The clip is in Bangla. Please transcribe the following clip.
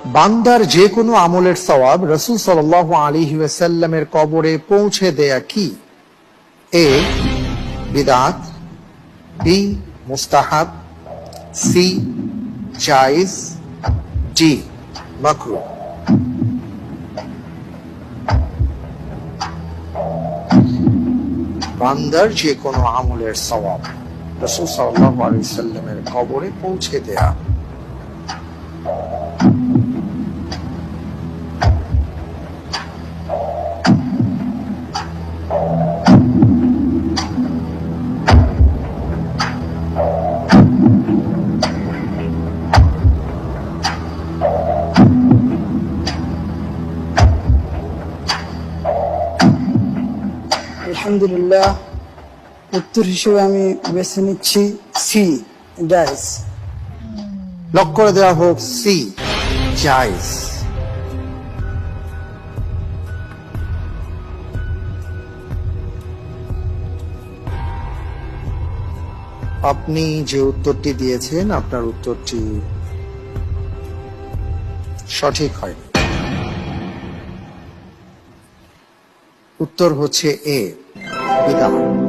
বান্দার যে কোনো আমলের সওয়াব রাসূল সাল্লাল্লাহু আলাইহি ওয়াসাল্লামের কবরে পৌঁছে দেয়া কি? এ বিদআত, বি মুস্তাহাব, সি জায়েজ, ডি মাকরুহ। বান্দার যে কোনো আমলের সওয়াব রাসূল সাল্লাল্লাহু আলাইহি ওয়াসাল্লামের কবরে পৌঁছে দেয়া। আলহামদুলিল্লাহ, উত্তর হিসেবে আমি বেছে নিচ্ছি সি জায়েজ। লক করে দেওয়া হোক সি জায়েজ। আপনি যে উত্তরটি দিয়েছেন আপনার উত্তরটি সঠিক হয়নি। উত্তর হচ্ছে এ বিদআত।